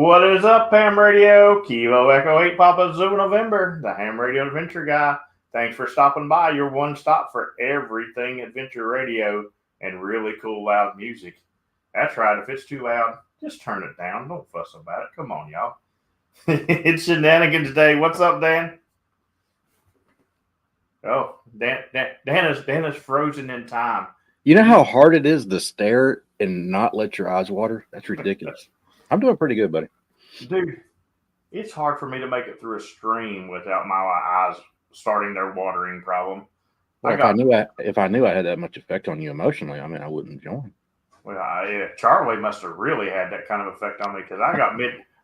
What is up, Ham Radio? Kilo Echo 8 Papa Zulu November, the Ham Radio Adventure Guy. Thanks for stopping by, your one stop for everything adventure radio and really cool loud music. That's right, if it's too loud, just turn it down. Don't fuss about it. Come on, y'all. It's Shenanigan today. What's up, Dan? Oh, Dan is frozen in time. You know how hard it is to stare and not let your eyes water? That's ridiculous. I'm doing pretty good, buddy. Dude, it's hard for me to make it through a stream without my eyes starting their watering problem. Well, if I knew I had that much effect on you emotionally, I mean, I wouldn't join. Well, yeah, Charlie must have really had that kind of effect on me because I got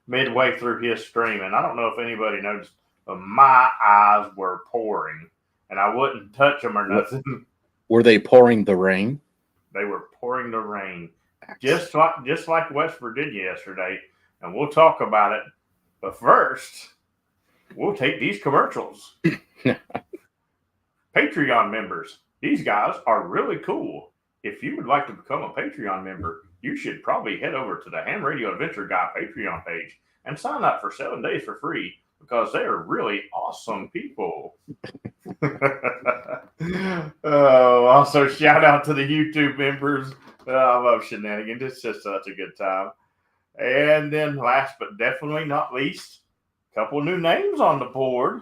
midway through his stream, and I don't know if anybody noticed, but my eyes were pouring, and I wouldn't touch them or nothing. Were they pouring the rain? They were pouring the rain, just like West Virginia yesterday, and we'll talk about it. But first, we'll take these commercials. Patreon members, these guys are really cool. If you would like to become a Patreon member, you should probably head over to the Ham Radio Adventure Guy Patreon page and sign up for 7 days for free because they are really awesome people. Also, shout out to the YouTube members. I love Shenanigan. It's just such a good time. And then last but definitely not least, a couple new names on the board.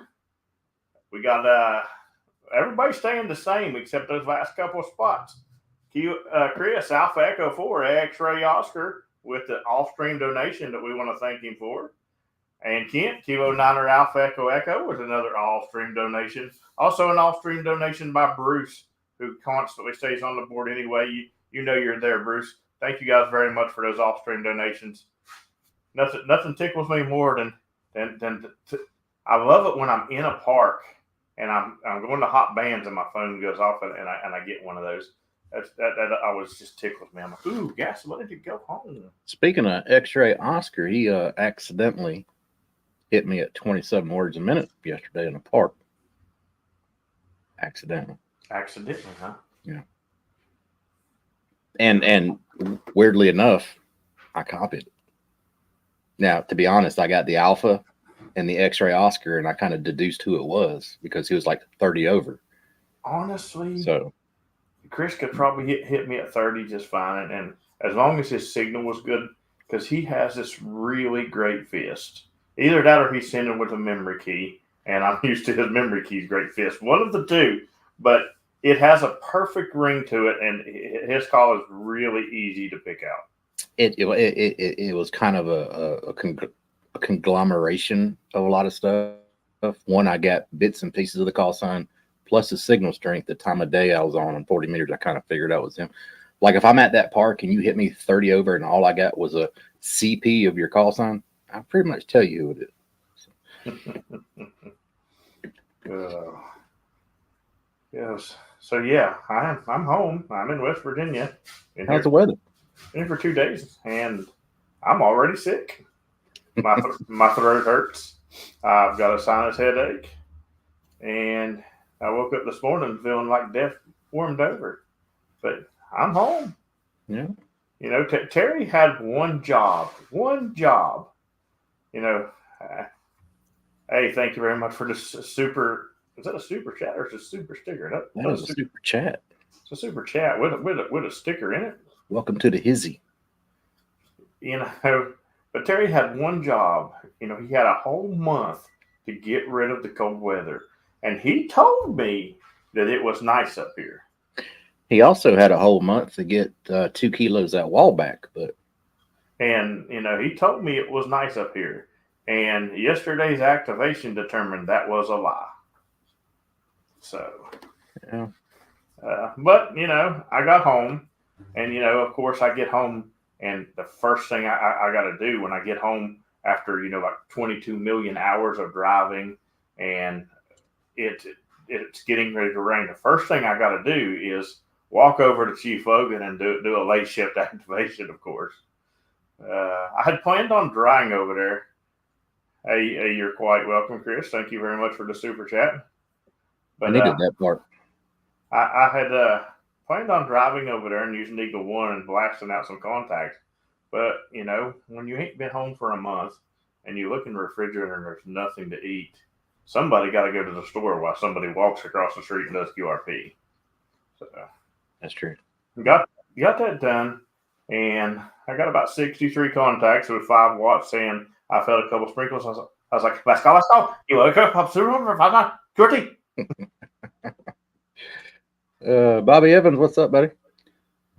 We got everybody staying the same except those last couple of spots. Chris, Alpha Echo 4, X-Ray Oscar, with the off-stream donation that we want to thank him for. And Kent, Kilo 9er Alpha Echo Echo, with another off-stream donation. Also an off-stream donation by Bruce, who constantly stays on the board anyway. You know you're there, Bruce. Thank you guys very much for those off-stream donations. Nothing tickles me more than I love it when I'm in a park and I'm going to hot bands and my phone goes off and I get one of those. That always just tickles me. I'm like, ooh, gas, let it go home. Speaking of X-Ray Oscar, he accidentally hit me at 27 words a minute yesterday in the park. Accidentally, huh? Yeah. And weirdly enough, I copied it. Now, to be honest, I got the Alpha and the X-Ray Oscar, and I kind of deduced who it was because he was like 30 over. Honestly, so Chris could probably hit me at 30 just fine, and as long as his signal was good, because he has this really great fist. Either that or he's sending with a memory key, and I'm used to his memory key's great fist. One of the two, but it has a perfect ring to it, and his call is really easy to pick out. It was kind of a conglomeration of a lot of stuff. One, I got bits and pieces of the call sign, plus the signal strength, the time of day I was on 40 meters, I kind of figured out was him. Like if I'm at that park and you hit me 30 over and all I got was a CP of your call sign, I'll pretty much tell you who it is. Yes. So yeah, I'm home. I'm in West Virginia. How's the weather? In for 2 days, and I'm already sick. My throat hurts. I've got a sinus headache, and I woke up this morning feeling like death warmed over. But I'm home. Yeah. You know, Terry had one job. You know, hey, thank you very much for this super. Is that a super chat or is it a super sticker? That was a super chat. It's a super chat with a sticker in it. Welcome to the hizzy. You know, but Terry had one job. You know, he had a whole month to get rid of the cold weather. And he told me that it was nice up here. He also had a whole month to get 2 kilos that wall back. And, you know, he told me it was nice up here. And yesterday's activation determined that was a lie. So, yeah. But, you know, I got home. And, you know, of course, I get home. And the first thing I got to do when I get home after, you know, like 22 million hours of driving and it's getting ready to rain, the first thing I got to do is walk over to Chief Logan and do a late shift activation, of course. I had planned on drying over there. Hey, you're quite welcome, Chris. Thank you very much for the super chat. But, I needed that part. I had planned on driving over there and using Eagle 1 and blasting out some contacts. But when you ain't been home for a month and you look in the refrigerator and there's nothing to eat, somebody got to go to the store while somebody walks across the street and does QRP. So That's true. got that done, and I got about 63 contacts with 5 watts saying I felt a couple sprinkles. I was like, let's go. You wake up, I'm soon over 5 9 QRT. Bobby Evans, what's up, buddy?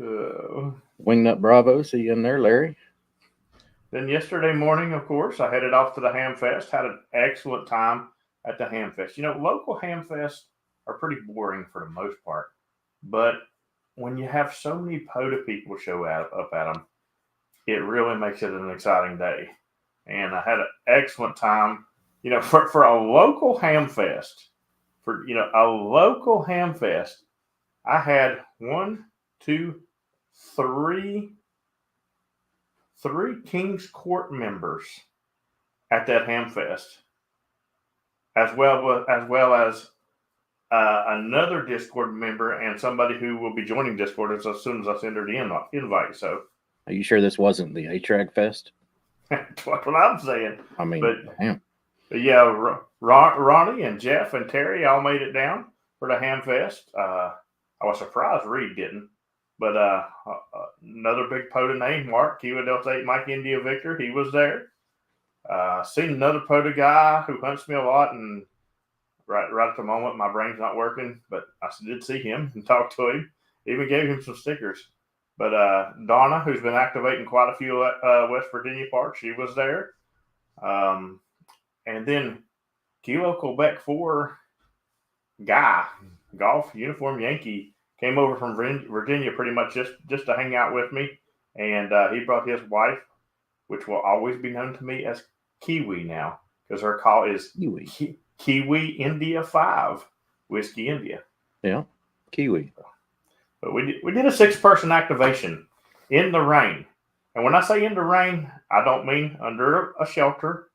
Uh, Wingnut Bravo, see you in there, Larry. Then yesterday morning, of course, I headed off to the Ham Fest. Had an excellent time at the Ham Fest. Local Ham Fests are pretty boring for the most part, but when you have so many POTA people show up at them, it really makes it an exciting day. And I had an excellent time. For a local Ham Fest, I had 1, 2, 3 King's Court members at that Ham Fest, as well as another Discord member and somebody who will be joining Discord as soon as I send her the invite. So, are you sure this wasn't the A-Track Fest? That's what I'm saying. I mean, but yeah, Ronnie and Jeff and Terry all made it down for the Ham Fest. I was surprised Reed didn't. But another big POTA name, Mark, Kiwa Delta 8 Mike India Victor, he was there. Seen another POTA guy who hunts me a lot, and right at the moment, my brain's not working, but I did see him and talk to him. Even gave him some stickers. But Donna, who's been activating quite a few West Virginia parks, she was there. And then Kilo Quebec 4 guy, golf uniform Yankee, came over from Virginia pretty much just to hang out with me. And he brought his wife, which will always be known to me as Kiwi now, because her call is Kiwi India 5, Whiskey India. Yeah, Kiwi. But we did a 6-person activation in the rain. And when I say in the rain, I don't mean under a shelter.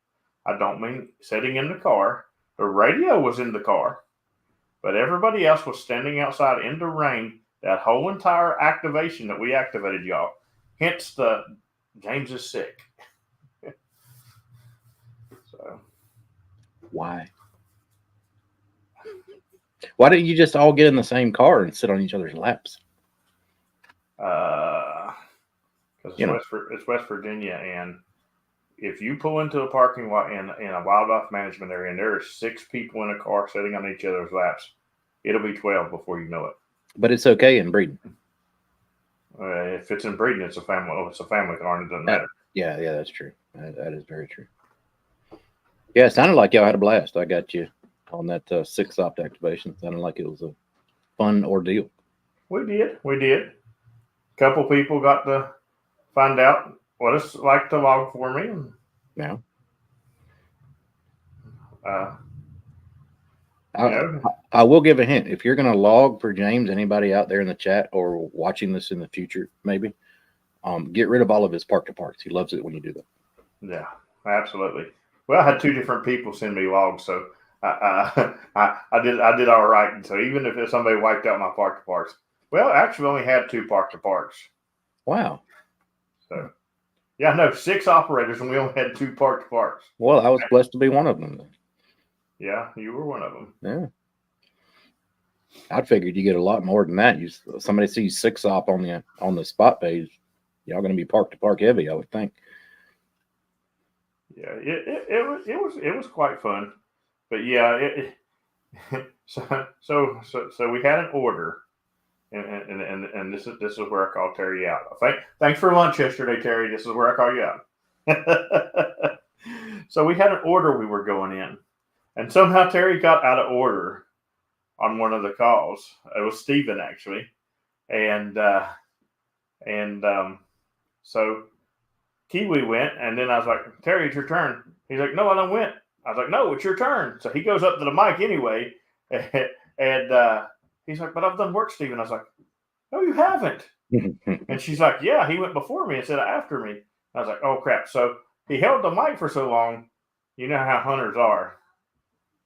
I don't mean sitting in the car. The radio was in the car. But everybody else was standing outside in the rain that whole entire activation that we activated, y'all. Hence the James is sick. So why didn't you just all get in the same car and sit on each other's laps? Because it's West Virginia, and if you pull into a parking lot in a wildlife management area and there are 6 people in a car sitting on each other's laps, it'll be 12 before you know it. But it's okay in breeding. If it's in breeding, it's a family. Oh, it's a family car, and it doesn't matter. Yeah, that's true. That is very true. Yeah, it sounded like y'all had a blast. I got you on that 6-opt activation. It sounded like it was a fun ordeal. We did. A couple people got to find out what it's like to log for me. Yeah. I will give a hint. If you're going to log for James, anybody out there in the chat or watching this in the future, maybe, get rid of all of his park to parks. He loves it when you do that. Yeah, absolutely. Well, I had 2 different people send me logs, so I did all right. And so even if somebody wiped out my park to parks, well, actually only had 2 park to parks. Wow. So, yeah, no, 6 operators, and we only had 2 park to parks. Well, I was blessed to be one of them then. Yeah, you were one of them. Yeah. I figured you get a lot more than that. Somebody sees 6-op on the spot page, y'all going to be park to park heavy, I would think. Yeah, it was quite fun, but yeah, so we had an order, and this is where I call Terry out. Thanks for lunch yesterday, Terry. This is where I call you out. So we had an order we were going in, and somehow Terry got out of order on one of the calls. It was Steven, actually, and so Kiwi went, and then I was like, Terry, it's your turn. He's like, no, I don't win. I was like, no, it's your turn. So he goes up to the mic anyway, and he's like, but I've done work, Steven. I was like, no, you haven't. And she's like, yeah, he went before me instead of after me. I was like, oh, crap. So he held the mic for so long. You know how hunters are.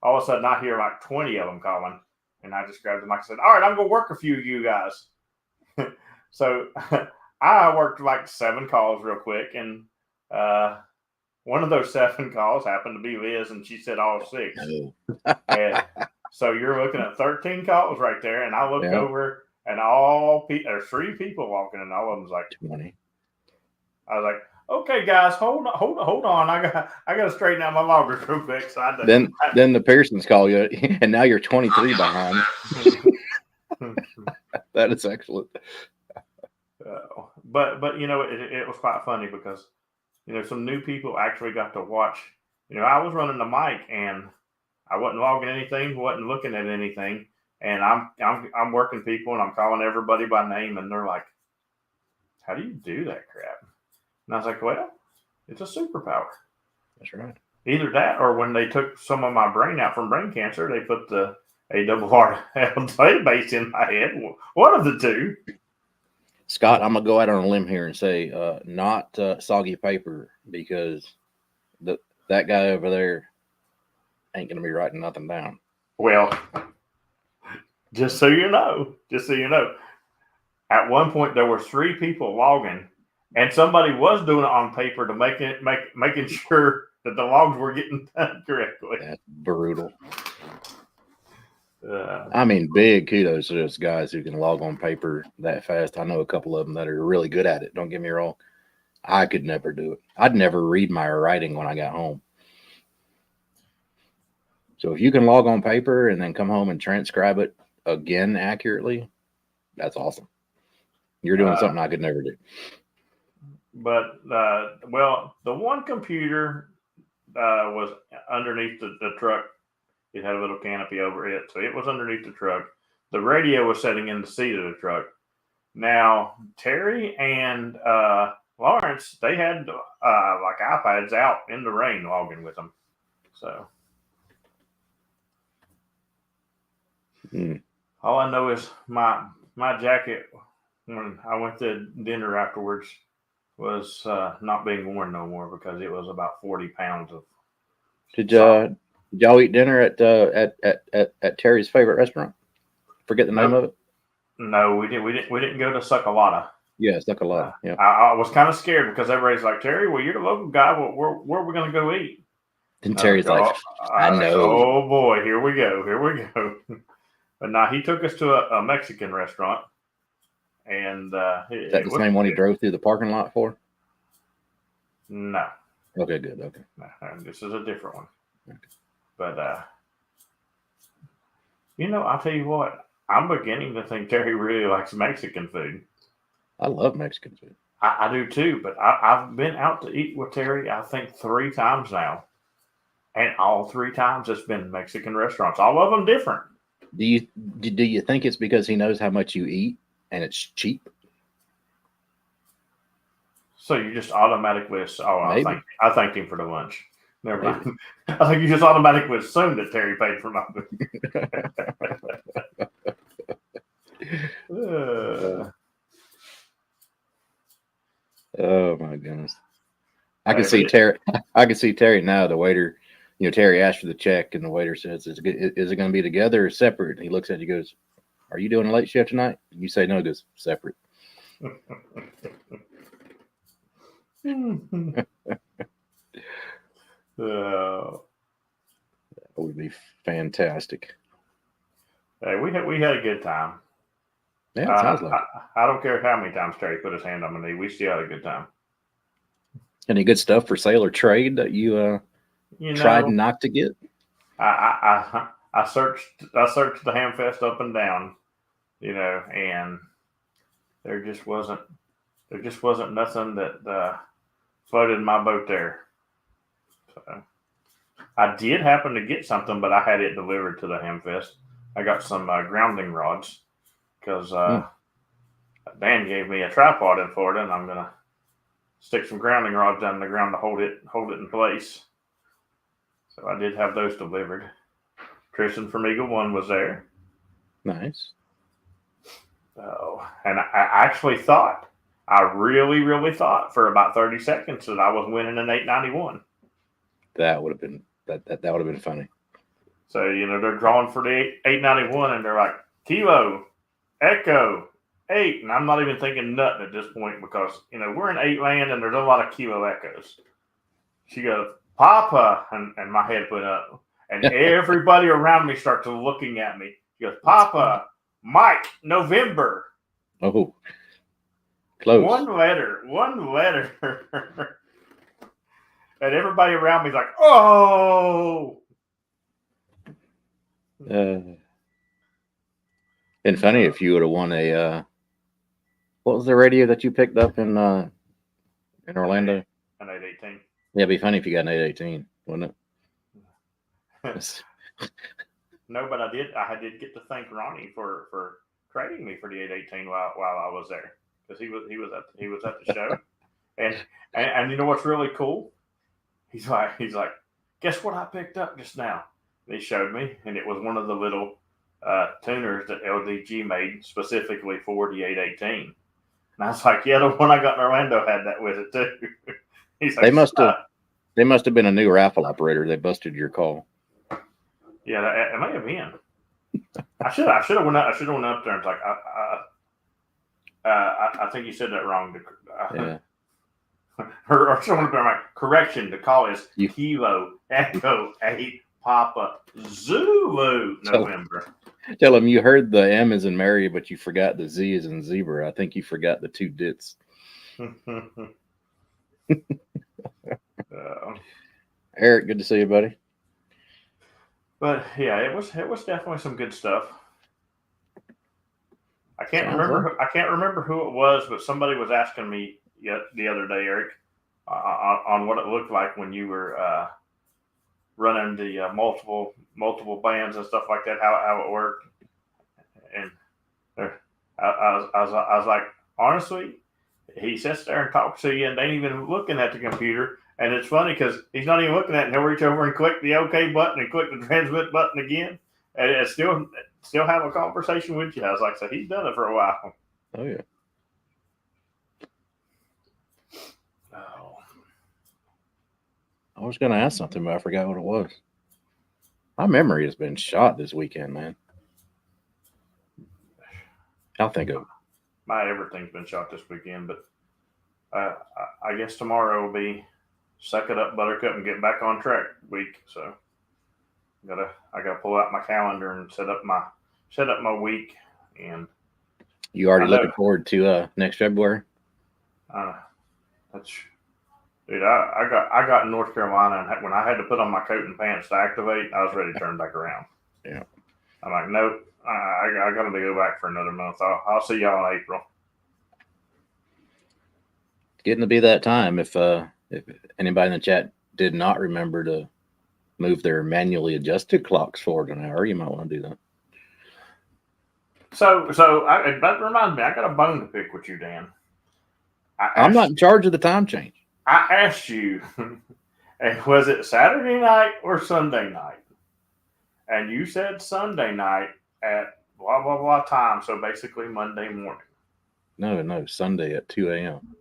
All of a sudden, I hear like 20 of them calling, and I just grabbed the mic and said, all right, I'm going to work a few of you guys. So I worked like 7 calls real quick, and one of those 7 calls happened to be Liz, and she said all 6. No. And so you're looking at 13 calls right there, and I look Yeah. over, and there's 3 people walking, and all of them's like 20. I was like, okay, guys, hold on. I got to straighten out my loggers real quick. So then the Pearsons call you, and now you're 23 behind. That is excellent. But you know, it was quite funny because you know some new people actually got to watch. You know, I was running the mic and I wasn't logging anything, wasn't looking at anything, and I'm working people and I'm calling everybody by name, and they're like, "How do you do that crap?" And I was like, "Well, it's a superpower." That's right. Either that, or when they took some of my brain out from brain cancer, they put the ARRL database in my head. One of the two. Scott, I'm gonna go out on a limb here and say, not soggy paper, because that guy over there ain't gonna be writing nothing down. Well, just so you know, at one point there were 3 people logging, and somebody was doing it on paper to making sure that the logs were getting done correctly. That's brutal. I mean, big kudos to those guys who can log on paper that fast. I know a couple of them that are really good at it. Don't get me wrong. I could never do it. I'd never read my writing when I got home. So if you can log on paper and then come home and transcribe it again accurately, that's awesome. You're doing something I could never do. But well, the one computer was underneath the truck. It had a little canopy over it, so it was underneath the truck. The radio was sitting in the seat of the truck. Now, Terry and Lawrence, they had like iPads out in the rain logging with them. So all I know is my jacket when I went to dinner afterwards was not being worn no more because it was about 40 pounds of. Did y'all eat dinner at Terry's favorite restaurant? Forget the name of it. No, we didn't go to Suckalata. Yeah, Suckalata. Yeah. I was kind of scared because everybody's like, Terry, well, you're the local guy. Where are we going to go eat? And Terry's like, I know. Oh boy, here we go. But now he took us to a Mexican restaurant, and is that the same one he drove through the parking lot for? No. Okay, good. Okay. No, this is a different one. Okay. But you know, I'll tell you what. I'm beginning to think Terry really likes Mexican food. I love Mexican food. I do too, but I've been out to eat with Terry, I think 3 times now. And all 3 times it's been Mexican restaurants. All of them different. Do you think it's because he knows how much you eat and it's cheap? So you just automatically I thanked him for the lunch. Never mind. I think you just automatically assumed that Terry paid for my food. Oh my goodness! I can see Terry. I can see Terry now. The waiter, you know, Terry asked for the check, and the waiter says, "Is it going to be together or separate?" And he looks at you, goes, "Are you doing a late shift tonight?" And you say, "No." He goes, "Separate." That would be fantastic. Hey, we had a good time. Yeah, it sounds like I don't care how many times Terry put his hand on my knee. We still had a good time. Any good stuff for sale or trade that you tried not to get? I searched the Hamfest up and down, you know, and there just wasn't nothing that floated my boat there. So I did happen to get something, but I had it delivered to the Hamfest. I got some grounding rods because Dan gave me a tripod in Florida, and I'm gonna stick some grounding rods down in the ground to hold it in place. So I did have those delivered. Tristan from Eagle One was there. Nice. Oh, and I actually thought, I really thought for about 30 seconds that I was winning an 891. That would have been that would have been funny. So, you know, they're drawing for the 891 and they're like, Kilo, Echo, 8, and I'm not even thinking nothing at this point because, we're in 8 land and there's a lot of kilo echoes. She goes, Papa, and my head went up. And everybody around me started looking at me. She goes, Papa, Mike, November. Oh, close. One letter. And everybody around me is like, oh. And funny if you would have won a, what was the radio that you picked up in Orlando? An 818. Yeah, it'd be funny if you got an 818, wouldn't it? No, but I did get to thank Ronnie for trading me for the 818 while I was there, because he was at the show, and you know what's really cool? He's like, guess what I picked up just now? And he showed me, and it was one of the little tuners that LDG made specifically for the 818. And I was like, yeah, the one I got in Orlando had that with it too. He's like, they must have been a new raffle operator. They busted your call. Yeah, it may have been. I should have went up there and like, I think you said that wrong. Yeah. Or should have been like, correction. The call is Kilo Echo 8 Papa Zulu November. Tell them you heard the M is in Mary, but you forgot the Z is in zebra. I think you forgot the 2 dits. Eric, good to see you, buddy. But yeah, it was definitely some good stuff. I can't remember who it was, but somebody was asking me the other day, Eric, on what it looked like when you were running the multiple bands and stuff like that, how it worked. And I was like, honestly, he sits there and talks to you and ain't even looking at the computer. And it's funny because he's not even looking at it. And he'll reach over and click the OK button and click the transmit button again, and still have a conversation with you. I was like, so he's done it for a while. Oh yeah. Oh. I was going to ask something, but I forgot what it was. My memory has been shot this weekend, man. I'll think of it. My everything's been shot this weekend, but I guess tomorrow will be suck it up, Buttercup, and get back on track week. So I gotta pull out my calendar and set up my week. And you already looking forward to next February? Dude, I got in North Carolina, and when I had to put on my coat and pants to activate, I was ready to turn back around. Yeah. I'm like, nope, I got to go back for another month. I'll see y'all in April. It's getting to be that time. If anybody in the chat did not remember to move their manually adjusted clocks forward an hour, you might want to do that. So that reminds me, I got a bone to pick with you, Dan. I'm not in charge of the time change. I asked you, was it Saturday night or Sunday night? And you said Sunday night at blah, blah, blah time. So basically Monday morning. No, Sunday at 2 a.m.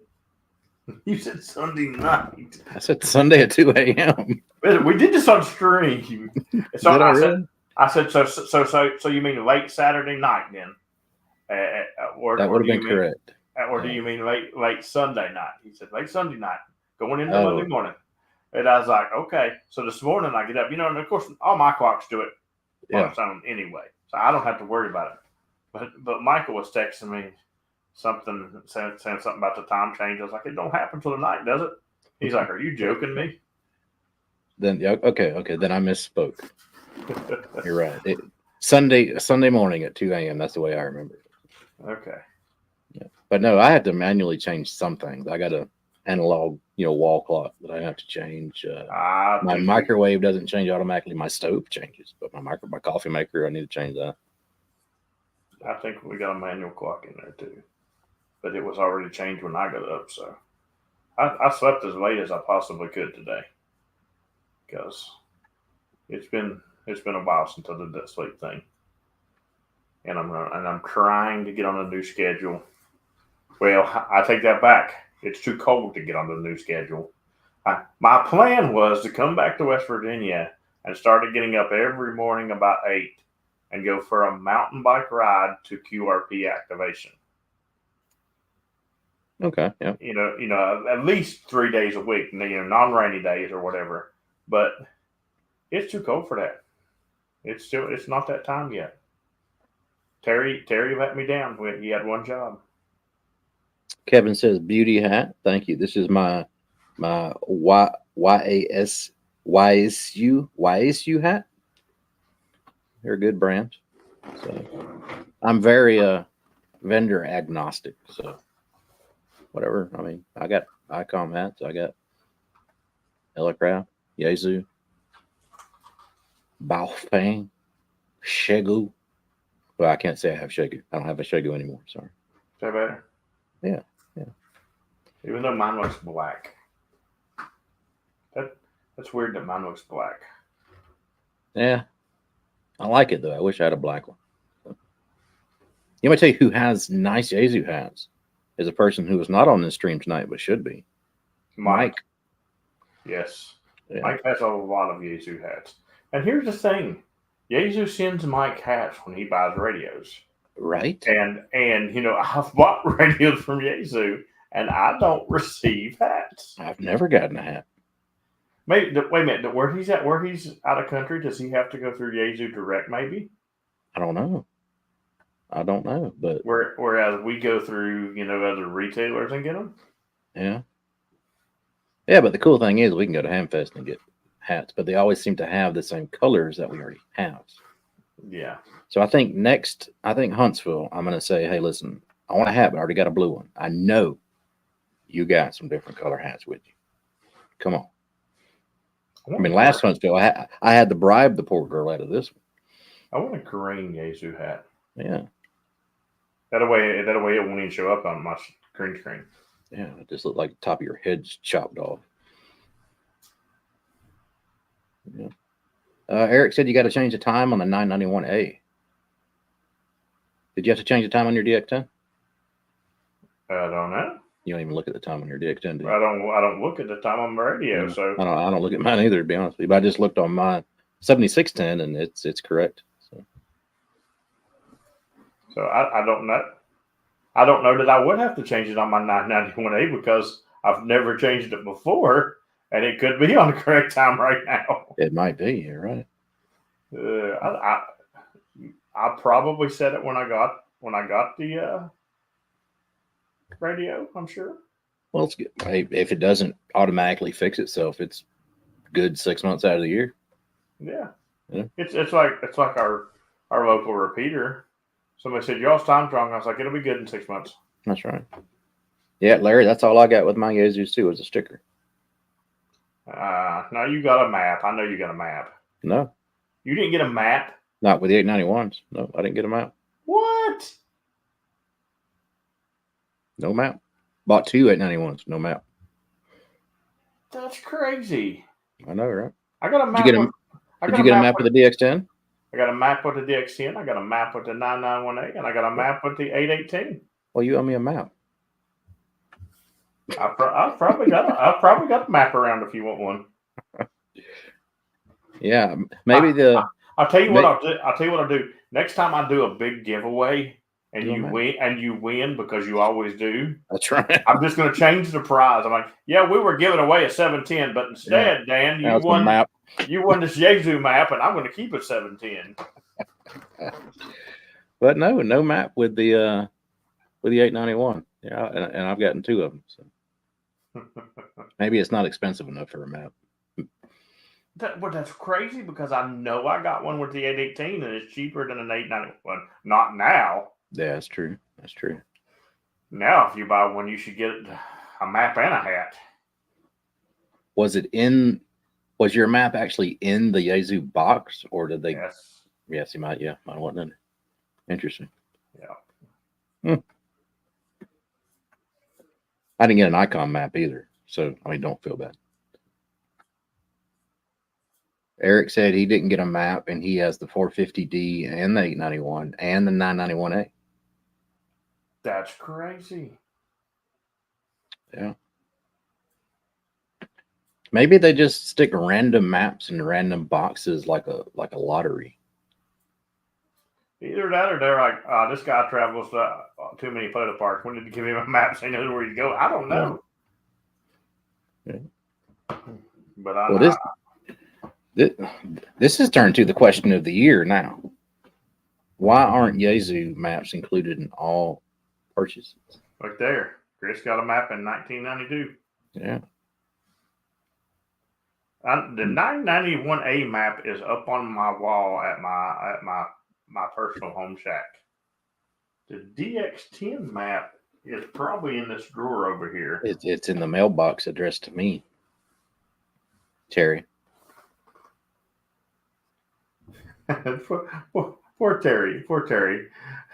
You said Sunday night. I said Sunday at 2 a.m. We did this on stream. So Did I said, so you mean late Saturday night then? That would have been correct. Or do you mean late Sunday night? He said late Sunday night, going into Monday morning. And I was like, okay. So this morning I get up, and of course all my clocks do it on its own anyway, so I don't have to worry about it. But Michael was texting me something, saying something about the time change. I was like, it don't happen till the night, does it? He's like, are you joking me? Then okay. Then I misspoke. You're right. Sunday morning at 2 a.m. That's the way I remember it. Okay. Yeah, but no, I had to manually change some things. I got a analog, wall clock that I have to change. My microwave doesn't change automatically. My stove changes, but my coffee maker, I need to change that. I think we got a manual clock in there too, but it was already changed when I got up. So I slept as late as I possibly could today because it's been a while since I did that sleep thing, and I'm trying to get on a new schedule. Well, I take that back. It's too cold to get on the new schedule. My plan was to come back to West Virginia and started getting up every morning about 8 and go for a mountain bike ride to QRP activation. Okay. Yeah. At least 3 days a week, non-rainy days or whatever. But it's too cold for that. It's not that time yet. Terry let me down. He had one job. Kevin says beauty hat. Thank you. This is my YSU hat. They're good brands. So I'm very vendor agnostic. So whatever. I mean, I got Icon hats. I got Elecraft, Yaesu, Baofeng, Shegu. Well, I can't say I have Shegu. I don't have a Shegu anymore. Sorry. Is that better? Yeah. Even though mine looks black. That's weird that mine looks black. Yeah. I like it though. I wish I had a black one. You want me to tell you who has nice Yaesu hats? Is a person who was not on this stream tonight but should be. Mike. Yes. Yeah. Mike has a lot of Yaesu hats. And here's the thing. Yaesu sends Mike hats when he buys radios. Right. And I've bought radios from Yaesu and I don't receive hats. I've never gotten a hat. Maybe wait a minute, where he's out of country, does he have to go through Yaesu direct maybe? I don't know. But whereas we go through, other retailers and get them. Yeah. Yeah, but the cool thing is we can go to Hamfest and get hats, but they always seem to have the same colors that we already have. Yeah. So I think Huntsville, I'm going to say, hey, listen, I want a hat, but I already got a blue one. I know you got some different color hats with you. Come on. I mean, last Huntsville, I had to bribe the poor girl out of this one. I want a green Yaesu hat. Yeah. That way it won't even show up on my green screen. Yeah, it just looked like the top of your head's chopped off. Yeah. Eric said you got to change the time on the 991A. Did you have to change the time on your DX10? I don't know. You don't even look at the time on your DX10, do you? I don't look at the time on my radio, so I don't look at mine either, to be honest with you. But I just looked on my 7610 and it's correct. So I don't know. I don't know that I would have to change it on my 991A because I've never changed it before, and it could be on the correct time right now. It might be. You're right. I probably said it when I got the radio. I'm sure. Well, it's good. Hey, if it doesn't automatically fix itself, it's good 6 months out of the year. Yeah. It's like our local repeater. Somebody said, y'all's time's wrong. I was like, it'll be good in 6 months. That's right. Yeah, Larry, that's all I got with my Yaesus too, was a sticker. No, you got a map. I know you got a map. No. You didn't get a map? Not with the 891s. No, I didn't get a map. What? No map. Bought 2 891s. No map. That's crazy. I know, right? I got a map. Did you get a map with the DX10? I got a map with the DX10. I got a map with the 991A, and I got a map with the 818. Well, you owe me a map. I've probably got a map around if you want one. Yeah, maybe I'll tell you what I'll do. I'll tell you what I'll do. Next time I do a big giveaway and you win because you always do. That's right. I'm just going to change the prize. I'm like, yeah, we were giving away a 710, but instead, Dan, you won map. You won this Yaesu map, and I'm going to keep it 710. But no map with the 891. Yeah, and I've gotten 2 of them. So maybe it's not expensive enough for a map. That's crazy because I know I got one with the 818 and it's cheaper than an 891. Not now. Yeah, that's true. That's true. Now, if you buy one, you should get a map and a hat. Was your map actually in the Yaesu box, or did they? Yes. Yes, you might. Yeah, might want to. Interesting. Yeah. I didn't get an icon map either, so I mean, don't feel bad. Eric said he didn't get a map, and he has the 450D and the 891 and the 991A. That's crazy. Yeah. Maybe they just stick random maps in random boxes like a lottery. Either that or they're like, this guy travels too many photo parks. We need to give him a map so he knows where he's going. I don't know. Yeah. But this has turned to the question of the year now. Why aren't Yazoo maps included in all purchases? Right there. Chris got a map in 1992. Yeah. The 991A map is up on my wall at my personal home shack. The DX10 map is probably in this drawer over here. It's in the mailbox addressed to me, Terry. Poor Terry.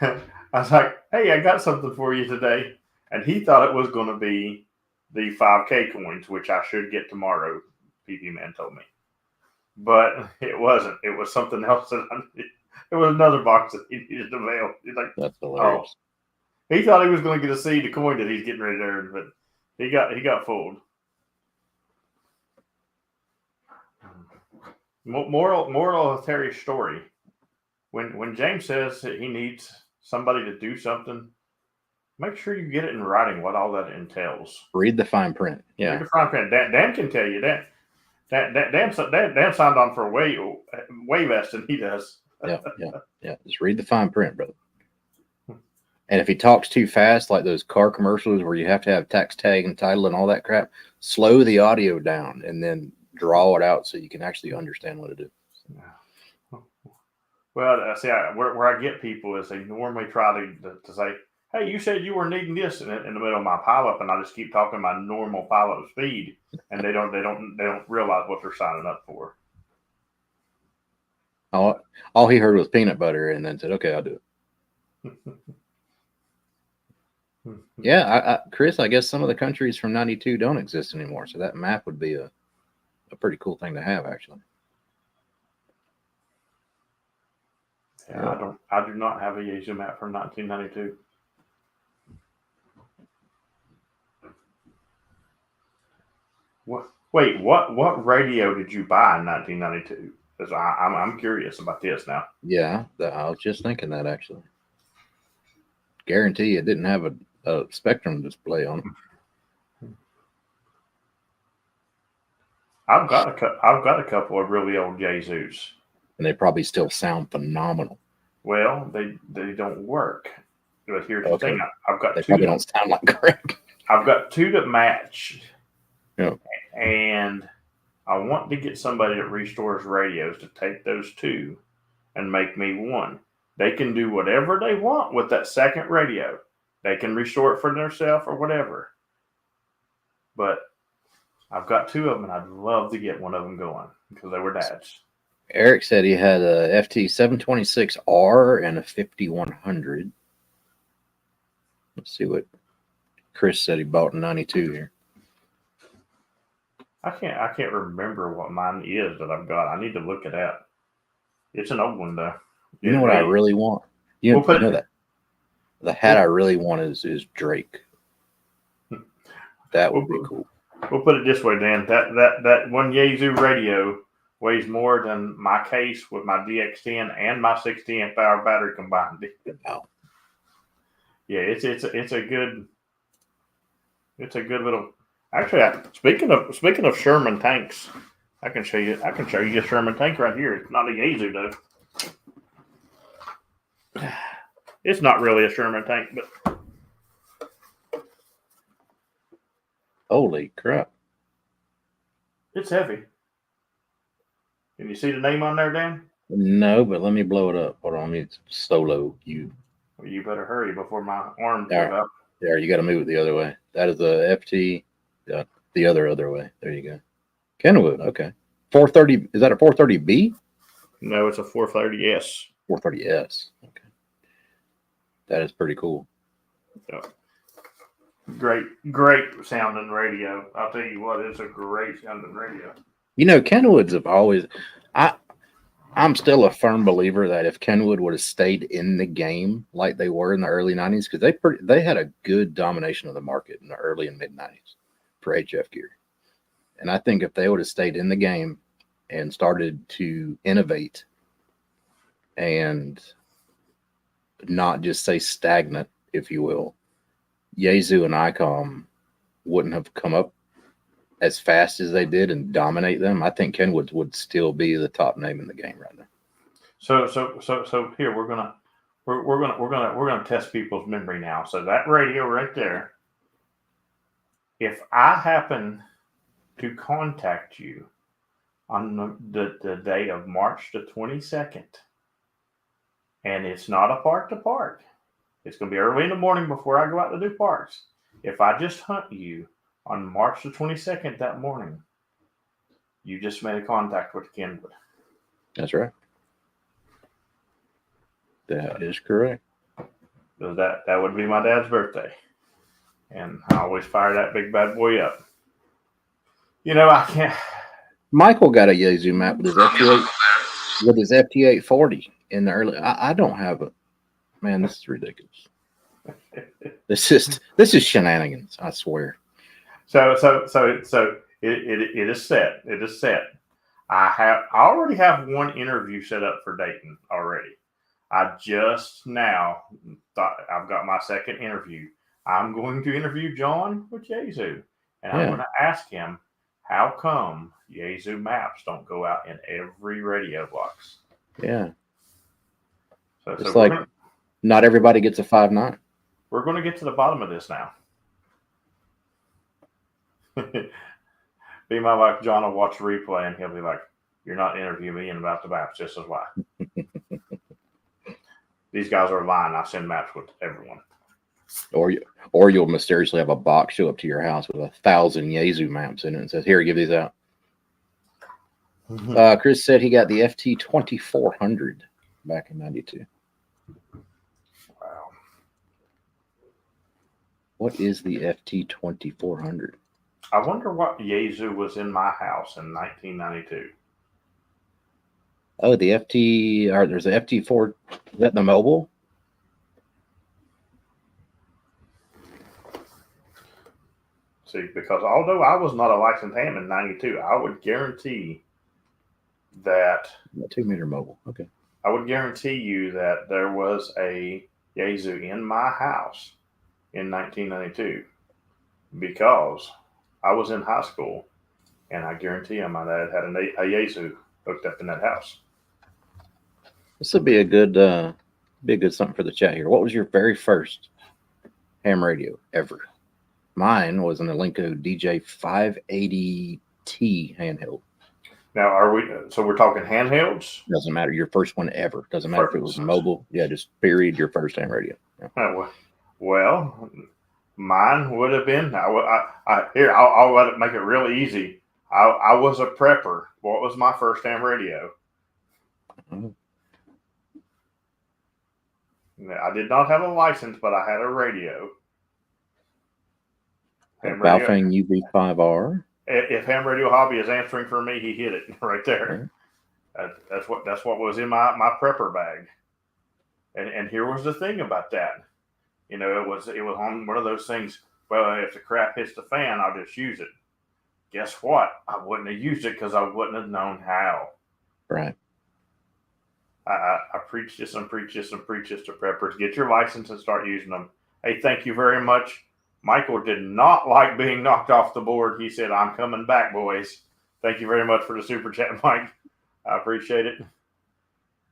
I was like, hey, I got something for you today. And he thought it was going to be the 5K coins, which I should get tomorrow, PP Man told me. But it wasn't. It was something else. It was another box that he needed to mail. He's like, that's hilarious. Oh. He thought he was going to get to see the coin that he's getting ready to earn, but he got fooled. Moral of Terry's story. When James says that he needs somebody to do something, make sure you get it in writing what all that entails. Read the fine print. Yeah. Read the fine print. Dan can tell you that. Dan signed on for way less than he does. Yeah. Just read the fine print, brother. And if he talks too fast, like those car commercials where you have to have tax tag and title and all that crap, slow the audio down and then draw it out so you can actually understand what it is. Well, see, where I get people is they normally try to say, hey, you said you were needing this in the middle of my pileup, and I just keep talking my normal pileup speed, and they don't realize what they're signing up for. All he heard was peanut butter, and then said, "Okay, I'll do it." Yeah, Chris, I guess some of the countries from '92 don't exist anymore, so that map would be a pretty cool thing to have, actually. Yeah, I do not have a Yazoo map from 1992. What radio did you buy in 1992? Because I'm curious about this now. Yeah, I was just thinking that, actually. Guarantee it didn't have a Spectrum display on it. I've got a couple of really old Yazoos. And they probably still sound phenomenal. Well, they don't work. But here's the thing: I've got they two. Probably don't sound like crap. I've got two that match. Yeah. And I want to get somebody that restores radios to take those two and make me one. They can do whatever they want with that second radio. They can restore it for themselves or whatever. But I've got two of them, and I'd love to get one of them going because they were dads. Eric said he had a FT726R and a 5100. Let's see what Chris said he bought in 92 here. I can't remember what mine is that I've got. I need to look it up. It's an old one though. You know what I really want? You know that the hat I really want is Drake. That would be cool. We'll put it this way, Dan. That one Yazoo radio weighs more than my case with my DX10 and my 60 amp hour battery combined. Wow. Yeah, it's a good little. Actually, speaking of Sherman tanks, I can show you a Sherman tank right here. It's not a Yazoo though. It's not really a Sherman tank, but holy crap! It's heavy. Can you see the name on there, Dan? No, but let me blow it up. Hold on, it's solo. You better hurry before my arm goes up. There, you got to move it the other way. That is a FT. The other way. There you go. Kenwood. Okay. 430. Is that a 430B? No, it's a 430S. 430S. Okay. That is pretty cool. Yeah. Great sounding radio. I'll tell you what, it's a great sounding radio. You know, Kenwoods have always. I'm still a firm believer that if Kenwood would have stayed in the game like they were in the early 90s, because they had a good domination of the market in the early and mid 90s for HF gear. And I think if they would have stayed in the game and started to innovate and not just stay stagnant if you will, Yazoo and ICOM wouldn't have come up as fast as they did and dominate them, I think Kenwood would still be the top name in the game right now. So here we're gonna test people's memory now. So that radio right there, if I happen to contact you on the day of March the 22nd, and it's not a park to park, it's gonna be early in the morning before I go out to do parks. If I just hunt you on March the 22nd that morning, you just made a contact with Kenwood. That's right. That is correct. That would be my dad's birthday. And I always fire that big bad boy up. You know, I can't. Michael got a Yazoo map with his FT840 in the early. I don't have it. Man, this is ridiculous. This is shenanigans, I swear. So it is set. It is set. I already have one interview set up for Dayton already. I just now thought I've got my second interview. I'm going to interview John with Yazoo, and I'm going to ask him, how come Yazoo maps don't go out in every radio box? Yeah. It's like not everybody gets a 5.9. We're going to get to the bottom of this now. Be my wife, John will watch the replay, and he'll be like, "You're not interviewing me about the maps. This is why." These guys are lying. I send maps with everyone. Or you'll mysteriously have a box show up to your house with 1,000 Yazoo maps in it and says, "Here, give these out." Mm-hmm. Chris said he got the FT2400 back in '92. Wow. What is the FT2400? I wonder what Yazoo was in my house in 1992. Oh, the FT, or there's a FT4. Is that the mobile? See, because although I was not a licensed ham in 92, I would guarantee that. A 2-meter mobile. Okay. I would guarantee you that there was a Yazoo in my house in 1992 because I was in high school, and I guarantee you my dad had a Yazoo hooked up in that house. This would be a good something for the chat here. What was your very first ham radio ever? Mine was an Elenco DJ 580T handheld. Now, we're talking handhelds? Doesn't matter. Your first one ever. Doesn't matter if it was mobile. Yeah, just period. Your first ham radio. Yeah. Well, mine would have been. I'll let it make it really easy. I was a prepper. What was my first ham radio? Mm-hmm. I did not have a license, but I had a radio. Baofeng UB5R. If Ham Radio Hobby is answering for me, he hit it right there. Okay. That's what was in my prepper bag. And here was the thing about that. You know, it was on one of those things. Well, if the crap hits the fan, I'll just use it. Guess what? I wouldn't have used it because I wouldn't have known how. Right. I preach this and preach this and preach this to preppers. Get your license and start using them. Hey, thank you very much. Michael did not like being knocked off the board. He said, "I'm coming back, boys." Thank you very much for the super chat, Mike. I appreciate it.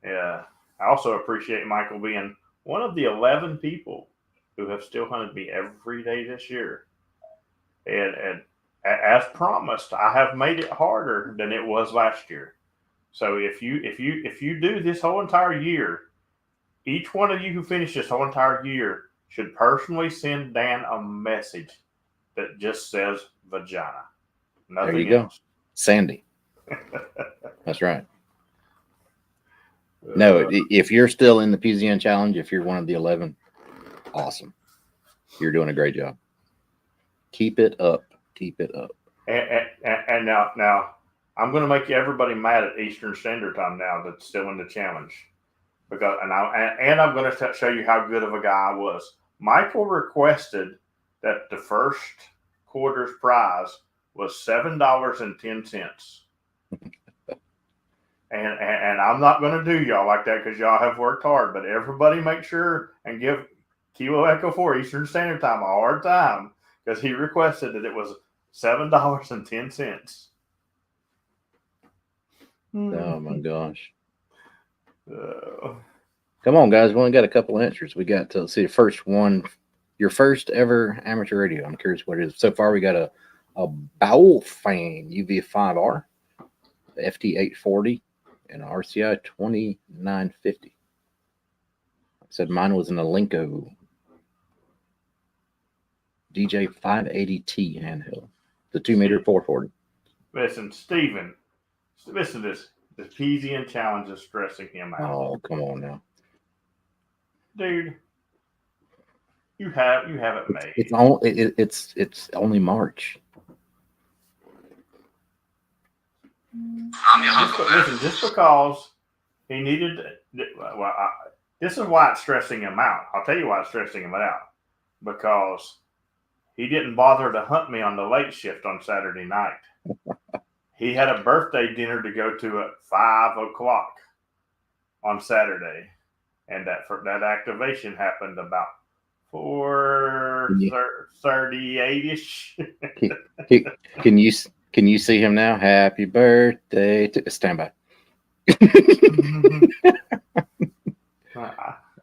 Yeah. I also appreciate Michael being one of the 11 people who have still hunted me every day this year. And as promised, I have made it harder than it was last year. So if you do this whole entire year, each one of you who finished this whole entire year should personally send Dan a message that just says vagina. Nothing there you else. Go. Sandy. That's right. No, if you're still in the PZN challenge, if you're one of the 11, awesome. You're doing a great job. Keep it up. Keep it up. And now I'm going to make everybody mad at Eastern Standard Time now that's still in the challenge. Because I'm going to show you how good of a guy I was. Michael requested that the first quarter's prize was $7.10. And I'm not going to do y'all like that because y'all have worked hard. But everybody make sure and Kilo Echo 4 Eastern Standard Time our time because he requested that it was $7.10. Oh my gosh. Uh, Come on, guys. We only got a couple answers. We got to see the first one. Your first ever amateur radio. I'm curious what it is. So far, we got a Baofeng UV5R, the FT840, and an RCI 2950. I said mine was an Alinco DJ 580T handheld, the 2-meter 440. listen, Steven, listen to this. The PZN challenge is stressing him out. Oh, come on now. Dude, you have it made. It's only March. Just because he needed, this is why it's stressing him out. I'll tell you why it's stressing him out. Because he didn't bother to hunt me on the late shift on Saturday night. He had a birthday dinner to go to at 5 o'clock on Saturday, and that activation happened about 4:38ish. Can you see him now? Happy birthday to stand by.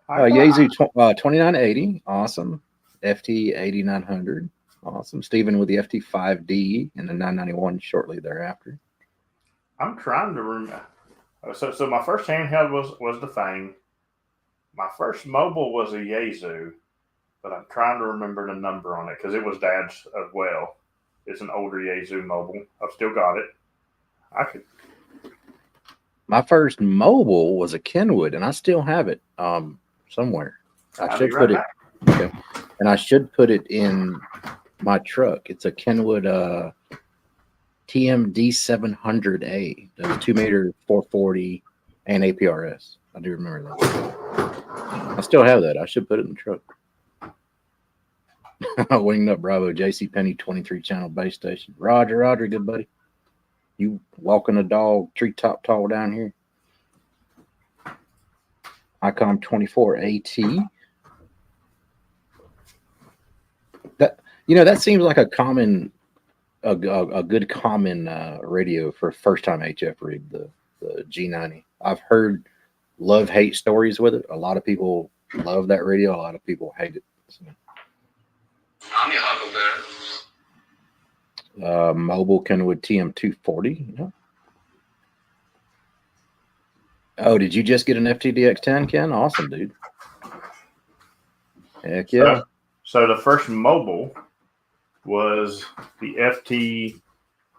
Yaesu 2980, awesome. FT 8900, awesome. Steven with the FT5D and the 991 shortly thereafter. I'm trying to remember. So my first handheld was the Fang. My first mobile was a Yaesu, but I'm trying to remember the number on it because it was Dad's as well. It's an older Yaesu mobile. I've still got it. My first mobile was a Kenwood, and I still have it somewhere. I should put it. Okay. And I should put it in my truck. It's a Kenwood TMD 700A. That's 2-meter 440 and APRS. I do remember that. I still have that. I should put it in the truck. Winged Up Bravo, JC Penny 23 channel base station. Roger, good buddy. You walking a dog treetop tall down here. Icom 24 AT. That seems like a good common radio for first time HF rig, the G90. I've heard love-hate stories with it. A lot of people love that radio. A lot of people hate it. So. I'm your Huckleberry. Mobile Kenwood TM240. Yeah. Oh, did you just get an FTDX10, Ken? Awesome, dude. Heck yeah. So the first mobile was the FT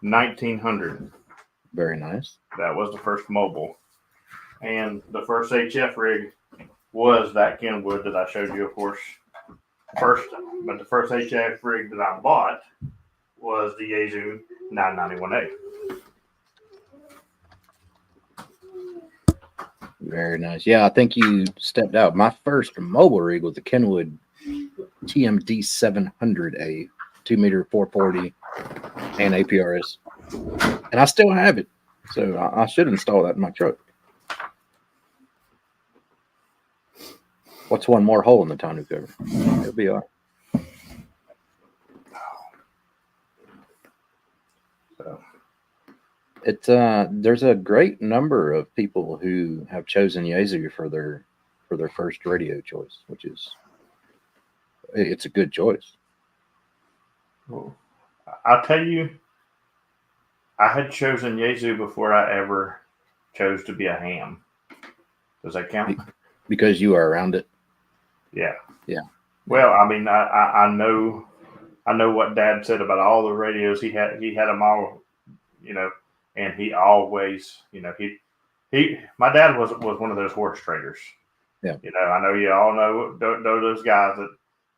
1900. Very nice. That was the first mobile. And the first HF rig was that Kenwood that I showed you, of course, first. But the first HF rig that I bought was the Yaesu 991A. Very nice. Yeah, I think you stepped out. My first mobile rig was the Kenwood TMD 700A, 2-meter 440 and APRS. And I still have it. So I should install that in my truck. What's one more hole in the tonneau cover? It'll be all right. So It's there's a great number of people who have chosen Yaesu for their first radio choice, which is it's a good choice. well, I'll tell you, I had chosen Yaesu before I ever chose to be a ham. Does that count? Because you are around it. Yeah. Yeah. Well, I mean, I know what Dad said about all the radios. He had them all, and he always, my dad was one of those horse traders. Yeah. I know you all know those guys that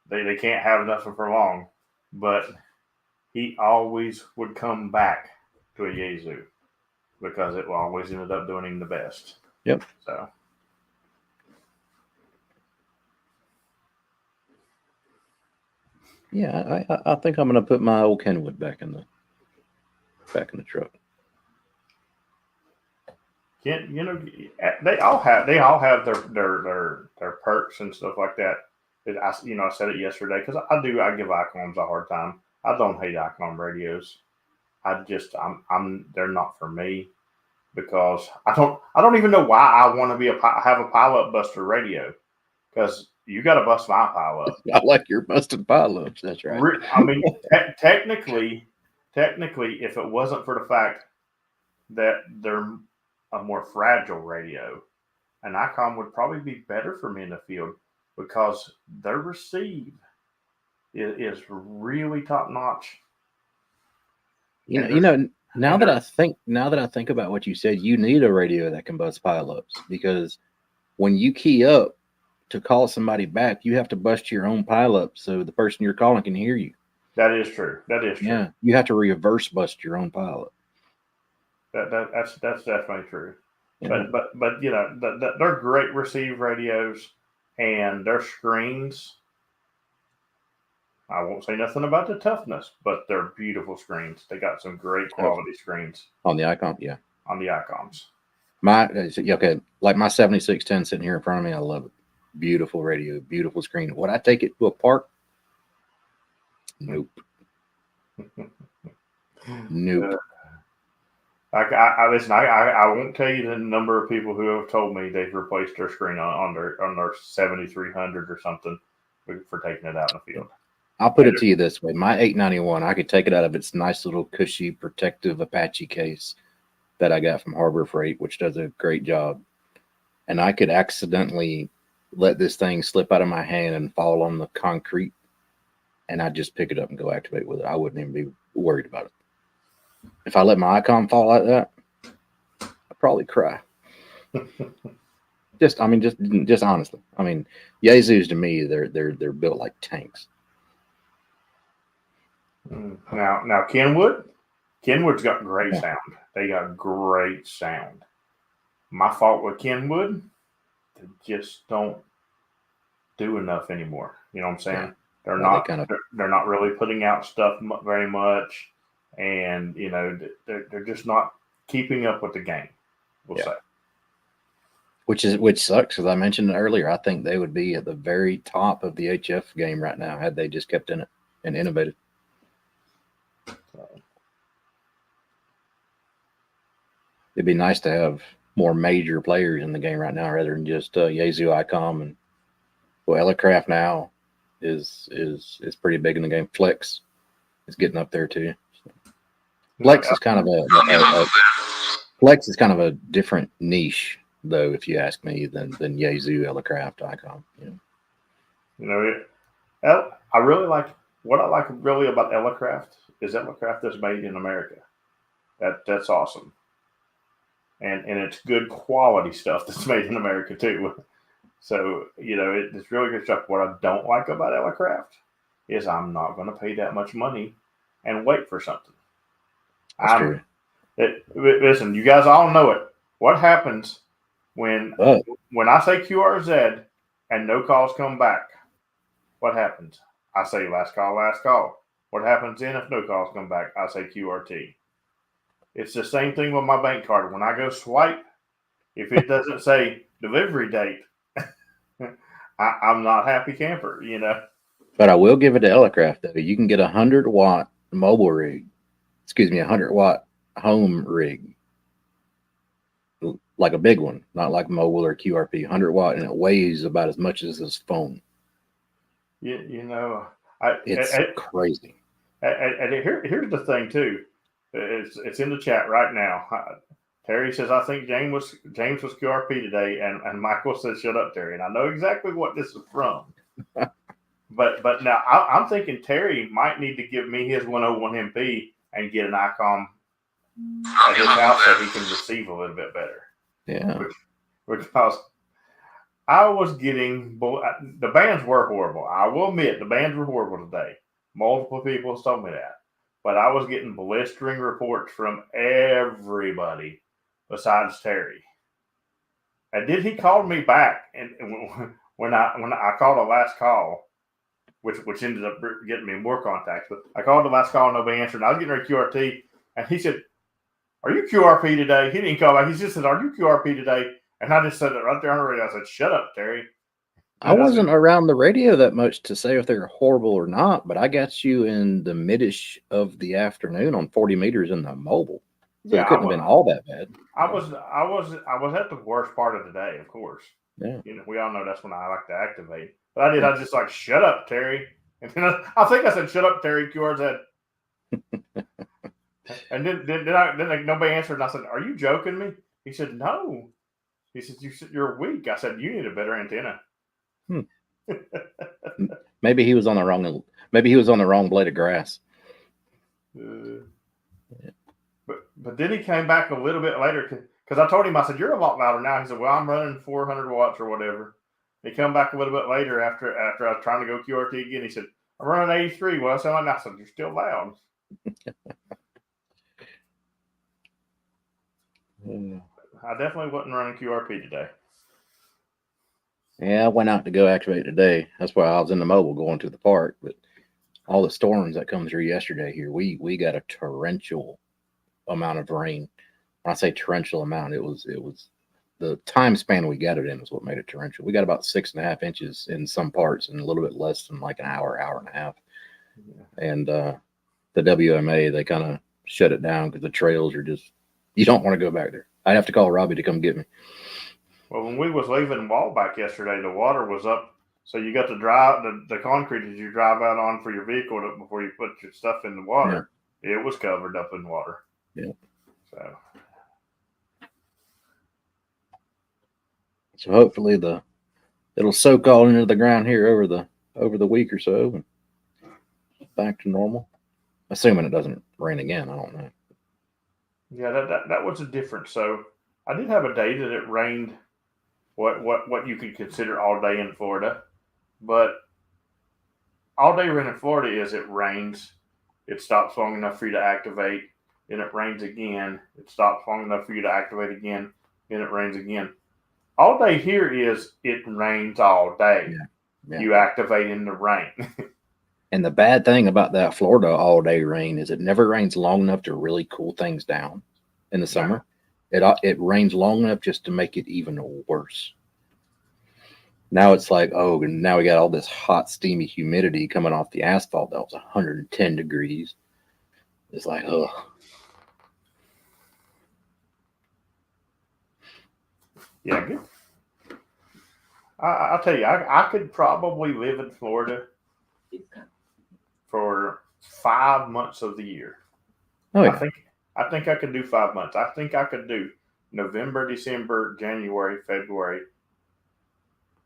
they can't have nothing for long, but he always would come back to a Yaesu because it always ended up doing him the best. Yep. So. Yeah, I think I'm gonna put my old Kenwood back in the truck. They all have their perks and stuff like that. I said it yesterday because I give Icoms a hard time. I don't hate Icom radios. They're not for me because I don't even know why I want to have a pileup buster radio because you got to bust my pileup. I like your busted pileups. That's right. I mean, technically, if it wasn't for the fact that they're a more fragile radio, an Icom would probably be better for me in the field because their receive is really top notch. Now that I think about what you said, you need a radio that can bust pileups because when you key up to call somebody back, you have to bust your own pileup so the person you're calling can hear you. That is true. Yeah, you have to reverse bust your own pileup. That's definitely true. Yeah. But they're great receive radios, and their screens. I won't say nothing about the toughness, but they're beautiful screens. They got some great quality screens on the Icom. Yeah, on the Icoms. Like my 7610 sitting here in front of me, I love it. Beautiful radio, beautiful screen. Would I take it to a park? Nope. Nope. Listen. I won't tell you the number of people who have told me they've replaced their screen on their 7300 or something for taking it out in the field. I'll put it to you this way: my 891, I could take it out of its nice little cushy, protective Apache case that I got from Harbor Freight, which does a great job, and I could accidentally let this thing slip out of my hand and fall on the concrete, and I'd just pick it up and go activate with it. I wouldn't even be worried about it. If I let my Icom fall like that, I'd probably cry. just honestly. I mean, Yaesus to me, they're built like tanks. Now Kenwood's got great sound. They got great sound. My fault with Kenwood, they just don't do enough anymore. You know what I'm saying? Yeah. They're not really putting out stuff very much, and they're just not keeping up with the game. We'll say. Which sucks because I mentioned it earlier. I think they would be at the very top of the HF game right now had they just kept in it and innovated. It'd be nice to have more major players in the game right now rather than just Yaesu, Icom, and Elecraft now is pretty big in the game. Flex is getting up there too. Flex is kind of a different niche though, if you ask me, than Yaesu, Elecraft, Icom. I really like what I like really about Elecraft is Elecraft is made in America. That's awesome. And it's good quality stuff that's made in America too. So, it's really good stuff. What I don't like about Elecraft is I'm not going to pay that much money and wait for something. That's true. Listen, you guys all know it. What happens when I say QRZ and no calls come back? What happens? I say last call. What happens then if no calls come back? I say QRT. It's the same thing with my bank card. When I go swipe, if it doesn't say delivery date, I'm not happy camper, But I will give it to Elecraft, though. You can get 100-watt mobile rig. 100-watt home rig. Like a big one, not like mobile or QRP. 100-watt, and it weighs about as much as this phone. It's crazy. And here's the thing, too. It's in the chat right now. Terry says, I think James was QRP today, and Michael says, shut up, Terry. And I know exactly what this is from. but now I'm thinking Terry might need to give me his 101 MP and get an Icom at his house so he can receive a little bit better. Yeah. Because I was getting the bands were horrible. I will admit the bands were horrible today. Multiple people told me that. But I was getting blistering reports from everybody besides Terry. And then he called me back, and when I called the last call, which ended up getting me more contacts, but I called the last call and nobody answered. And I was getting ready QRT, and he said, "Are you QRP today?" He didn't call back. He just said, "Are you QRP today?" And I just said it right there on the radio. I said, "Shut up, Terry." I wasn't around the radio that much to say if they're horrible or not, but I got you in the middish of the afternoon on 40 meters in the mobile. So it couldn't have been all that bad. I was at the worst part of the day, of course. Yeah. We all know that's when I like to activate. But I just like, shut up, Terry. And then I think I said, shut up, Terry. QR's head. And then nobody answered. And I said, are you joking me? He said, no. He said, you're weak. I said, you need a better antenna. Maybe he was on the wrong. Maybe he was on the wrong blade of grass. But then he came back a little bit later because I told him, I said, you're a lot louder now. He said, well, I'm running 400 watts or whatever. He come back a little bit later after I was trying to go QRT again. He said, I'm running 83. Well, I said, you're still loud. I definitely wasn't running QRP today. Yeah, I went out to go activate today. That's why I was in the mobile going to the park. But all the storms that come through yesterday here, we got a torrential amount of rain. When I say torrential amount, it was the time span we got it in is what made it torrential. We got about 6.5 inches in some parts and a little bit less than like an hour and a half. Yeah. And the WMA, they kind of shut it down because the trails are just, you don't want to go back there. I'd have to call Robbie to come get me. Well, when we was leaving Wallback yesterday, the water was up. So you got to drive the concrete that you drive out on for your vehicle before you put your stuff in the water. Yeah. It was covered up in water. Yeah. So hopefully it'll soak all into the ground here over the week or so and back to normal. Assuming it doesn't rain again. I don't know. Yeah, that was a difference. So I did have a day that it rained what you could consider all day in Florida. But all day rain in Florida is it rains, it stops long enough for you to activate, then it rains again, it stops long enough for you to activate again, then it rains again. All day here is it rains all day. Yeah. You activate in the rain. And the bad thing about that Florida all day rain is it never rains long enough to really cool things down in the summer. It rains long enough just to make it even worse. Now it's like, oh, and now we got all this hot, steamy humidity coming off the asphalt that was 110 degrees. It's like, ugh. Yeah, good. I'll tell you, I could probably live in Florida for 5 months of the year. Oh, yeah. I think I could do 5 months. I think I could do November, December, January, February,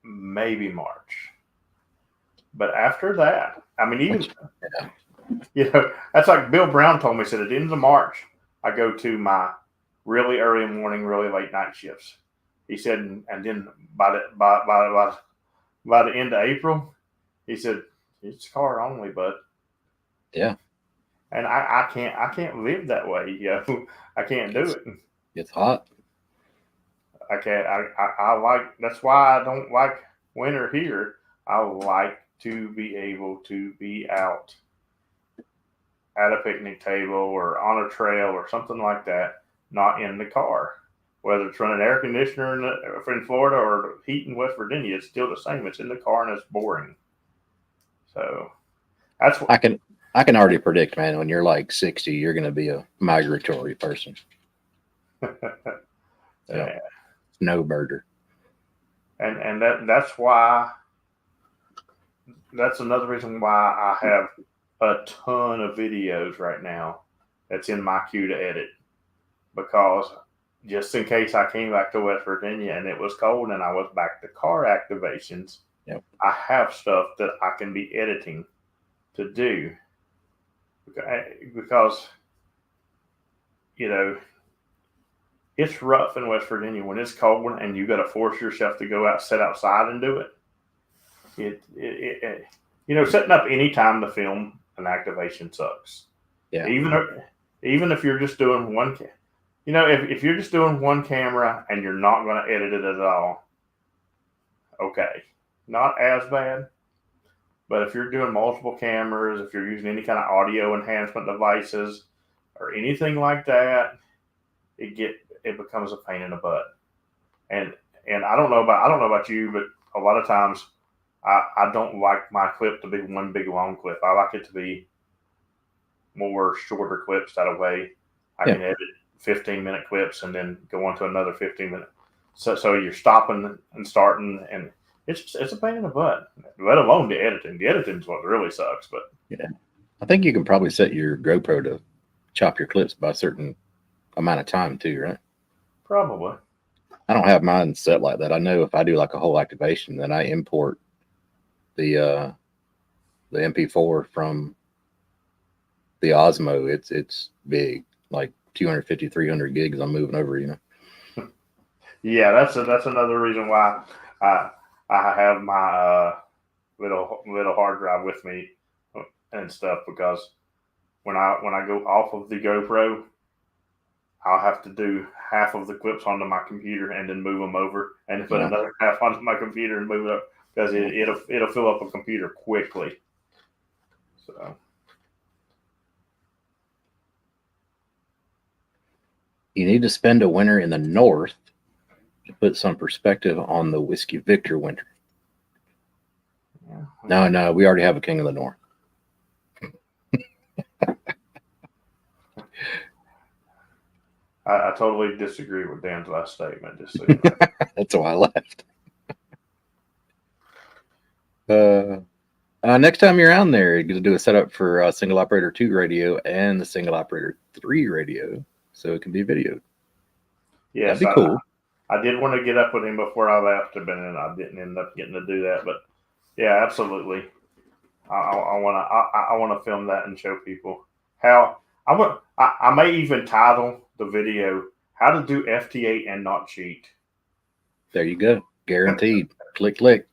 maybe March. But after that, I mean, even that's like Bill Brown told me. He said at the end of March, I go to my really early morning, really late night shifts. He said, and then by the end of April, he said it's car only, bud. Yeah. And I can't live that way. I can't do it. It's hot. I can't. I like. That's why I don't like winter here. I like to be able to be out at a picnic table or on a trail or something like that, not in the car. Whether it's running air conditioner in Florida or heat in West Virginia, it's still the same. It's in the car and it's boring. So that's what I can already predict, man, when you're like 60, you're going to be a migratory person. Yeah. Snowbirder. And that's why, that's another reason why I have a ton of videos right now that's in my queue to edit. Because just in case I came back to West Virginia and it was cold and I was back to car activations, I have stuff that I can be editing to do. Because, it's rough in West Virginia when it's cold and you got to force yourself to go sit outside and do it. Setting up any time to film an activation sucks. Yeah. Even if you're just doing one, if you're just doing one camera and you're not going to edit it at all, okay, not as bad. But if you're doing multiple cameras, if you're using any kind of audio enhancement devices or anything like that, it becomes a pain in the butt. And I don't know about you, but a lot of times I don't like my clip to be one big long clip. I like it to be more shorter clips. That way I can edit 15-minute clips and then go on to another 15-minute. So you're stopping and starting, and it's a pain in the butt, let alone the editing. The editing is what really sucks. But yeah, I think you can probably set your GoPro to chop your clips by a certain amount of time too, right? probably. I don't have mine set like that. I know if I do like a whole activation, then I import the MP4 from the Osmo. It's big, like 250, 300 gigs. I'm moving over, Yeah, that's another reason why I have my little hard drive with me and stuff, because when I go off of the GoPro, I'll have to do half of the clips onto my computer and then move them over, and put another half onto my computer and move it up, because it'll fill up a computer quickly. So You need to spend a winter in the North to put some perspective on the Whiskey Victor winter. yeah. No, we already have a King of the North. I totally disagree with Dan's last statement. Just so you know. That's why I left. Next time you're on there, you're going to do a setup for single operator 2 radio and the single operator 3 radio, so it can be videoed. Yes, that'd be cool. I did want to get up with him before I left, but then I didn't end up getting to do that. But yeah, absolutely. I want to film that and show people how I may even title the video "How to Do FT8 and Not Cheat." There you go, guaranteed. Click.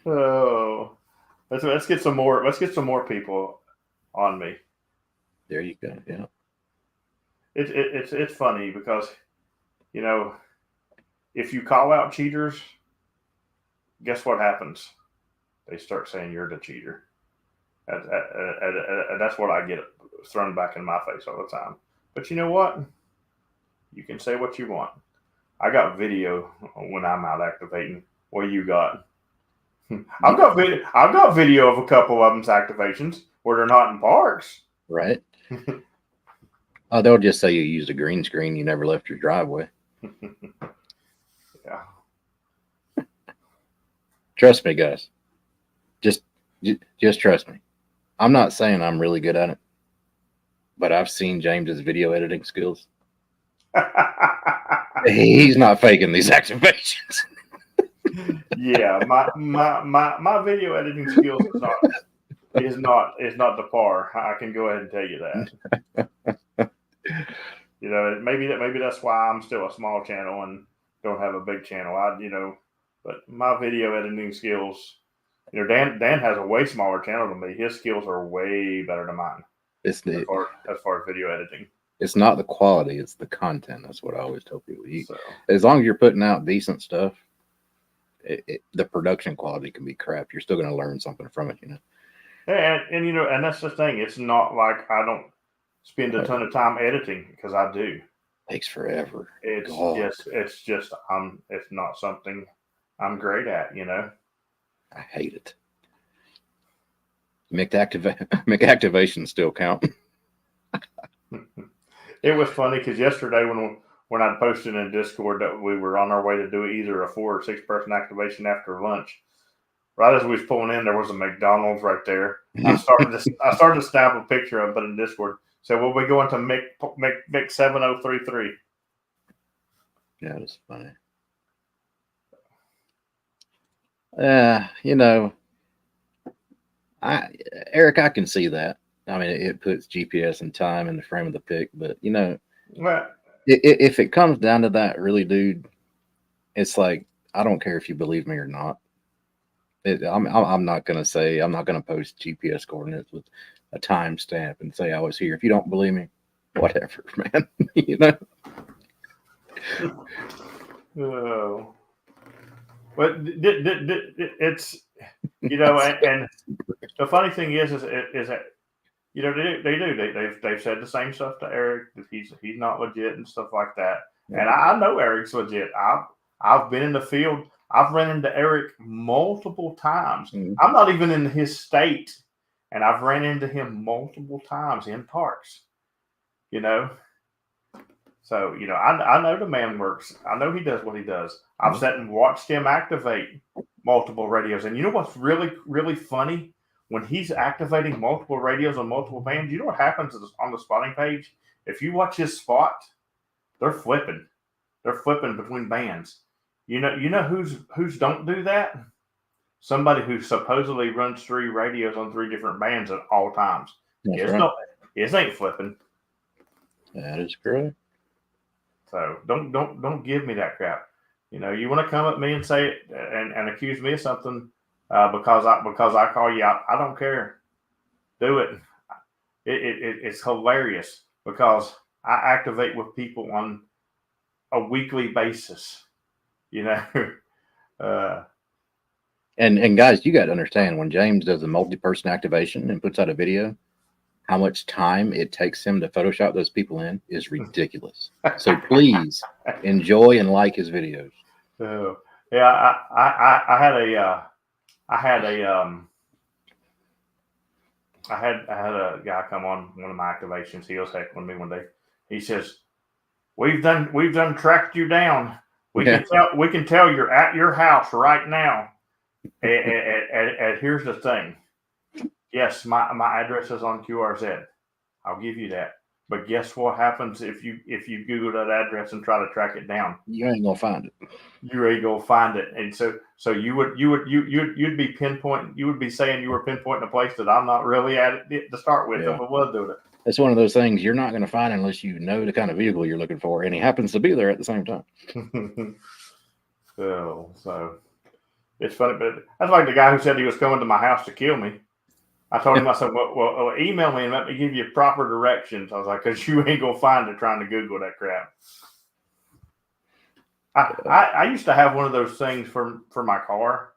Oh, let's get some more. Let's get some more people on me. There you go. Yeah. It's funny because, if you call out cheaters, guess what happens? They start saying you're the cheater. That's what I get thrown back in my face all the time. But you know what? You can say what you want. I got video when I'm out activating. What you got? I've got video of a couple of them's activations where they're not in parks. Right. Oh, they'll just say you used a green screen. You never left your driveway. Yeah. Trust me, guys. Just trust me. I'm not saying I'm really good at it, but I've seen James's video editing skills. He's not faking these activations. Yeah, my video editing skills is not the par. I can go ahead and tell you that. Maybe that's why I'm still a small channel and don't have a big channel. But my video editing skills, Dan has a way smaller channel than me. His skills are way better than mine. As far as video editing. It's not the quality, it's the content. That's what I always tell people. As long as you're putting out decent stuff, the production quality can be crap. You're still going to learn something from it, And that's the thing. It's not like I don't spend a ton of time editing, because I do. It takes forever. It's not something I'm great at, I hate it. Make activations still count. It was funny because yesterday when I posted in Discord that we were on our way to do either a 4 or 6 person activation after lunch, right as we was pulling in, there was a McDonald's right there. I started to snap a picture of it in Discord. So we'll be going to Mick 7033. Yeah, that's funny. Eric, I can see that. I mean, it puts GPS and time in the frame of the pic, but if it comes down to that, really, dude, it's like, I don't care if you believe me or not. I'm not gonna post GPS coordinates with a timestamp and say I was here. If you don't believe me, whatever, man. Oh. But it's and the funny thing is that they've said the same stuff to Eric, that he's not legit and stuff like that. And I know Eric's legit. I've been in the field. I've run into Eric multiple times. Mhm. I'm not even in his state, and I've ran into him multiple times in parks. You know, so I know the man works. I know he does what he does. I've Yeah. sat and watched him activate multiple radios, and you know what's really really funny? When he's activating multiple radios on multiple bands, you know what happens on the spotting page? If you watch his spot, they're flipping. They're flipping between bands. You know who's don't do that? Somebody who supposedly runs 3 radios on 3 different bands at all times. That's His right. don't. His ain't flipping. That is correct. So don't give me that crap. You want to come at me and say it and accuse me of something because I call you out. I don't care. Do it. It's hilarious because I activate with people on a weekly basis. uh, And guys, you got to understand when James does a multi-person activation and puts out a video, how much time it takes him to Photoshop those people in is ridiculous. So please enjoy and like his videos. yeah, I had a guy come on one of my activations. He was heckling me one day. He says, "We've done tracked you down. We can tell you're at your house right now." And here's the thing. Yes, my address is on QRZ. I'll give you that. But guess what happens if you Google that address and try to track it down? You ain't gonna find it. You ain't gonna find it. And so you'd be pinpointing. You would be saying you were pinpointing a place that I'm not really at it to start with. Yeah. If I was doing it. It's one of those things you're not going to find unless you know the kind of vehicle you're looking for, and he happens to be there at the same time. So it's funny, but that's like the guy who said he was coming to my house to kill me. I told him, I said, well, email me and let me give you proper directions. I was like, because you ain't gonna find it trying to Google that crap. I used to have one of those things for my car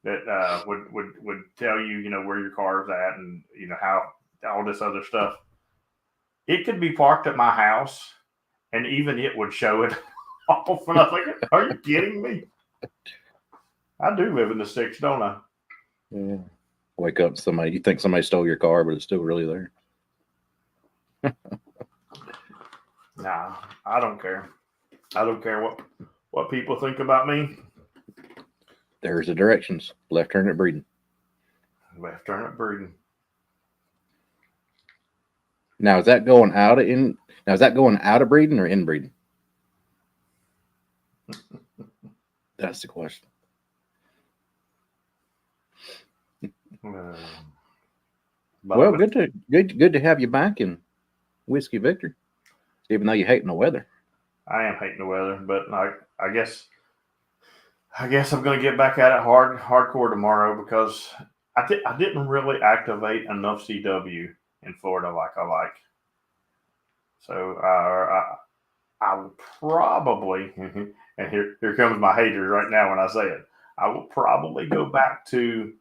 that would tell you where your car's at and how all this other stuff. It could be parked at my house, and even it would show it off. And I was like, "Are you kidding me?" I do live in the sticks, don't I? Yeah. Wake up, you think somebody stole your car, but it's still really there. Nah, I don't care. I don't care what people think about me. There's the directions. Left turn at Breeden. Left turn at Breeden. Now is that going out of Breeden or in Breeden? That's the question. Well, good to have you back in Whiskey Victor, even though you're hating the weather. I am hating the weather, but I guess I'm going to get back at it hardcore tomorrow because I didn't really activate enough CW in Florida like I like. So I will probably, and here comes my haters right now when I say it, I will probably go back to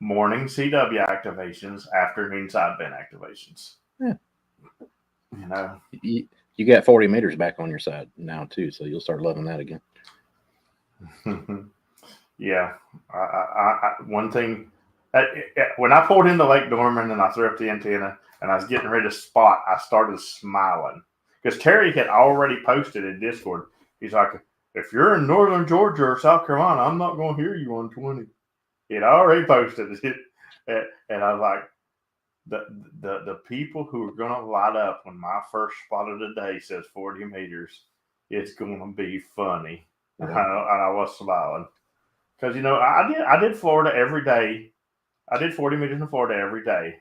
morning CW activations, afternoon sideband activations. Yeah. You got 40 meters back on your side now too, so you'll start loving that again. Yeah. One thing, when I pulled into Lake Dorman and I threw up the antenna and I was getting ready to spot, I started smiling because Terry had already posted in Discord. He's like, if you're in northern Georgia or South Carolina, I'm not going to hear you on 20. He'd already posted it. And I was like, the people who are going to light up when my first spot of the day says 40 meters, it's going to be funny. Yeah. And I was smiling. Because, I did Florida every day. I did 40 meters in Florida every day.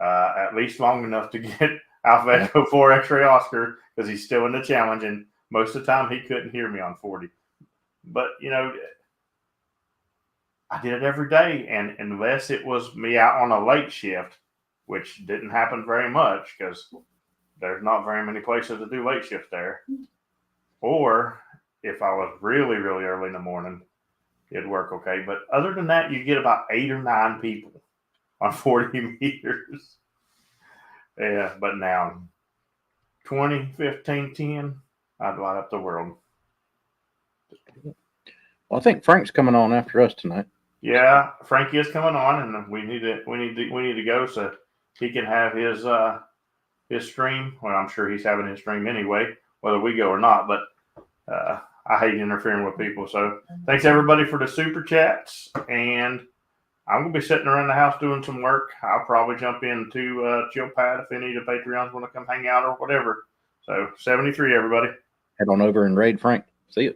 At least long enough to get Alpha Echo 4 X-Ray Oscar because he's still in the challenge. And most of the time he couldn't hear me on 40. But, I did it every day. And unless it was me out on a late shift, which didn't happen very much because there's not very many places to do late shifts there. Or if I was really, really early in the morning, it'd work okay. But other than that, you get about 8 or 9 people on 40 meters. Yeah, but now 20, 15, 10, I'd light up the world. Well, I think Frank's coming on after us tonight. Yeah, Frankie is coming on, and we need to go so he can have his stream. Well, I'm sure he's having his stream anyway, whether we go or not. But I hate interfering with people. So thanks everybody for the super chats, and I'm gonna be sitting around the house doing some work. I'll probably jump into Chill Pad if any of the Patreons want to come hang out or whatever. So 73, everybody. Head on over and raid Frank. See you.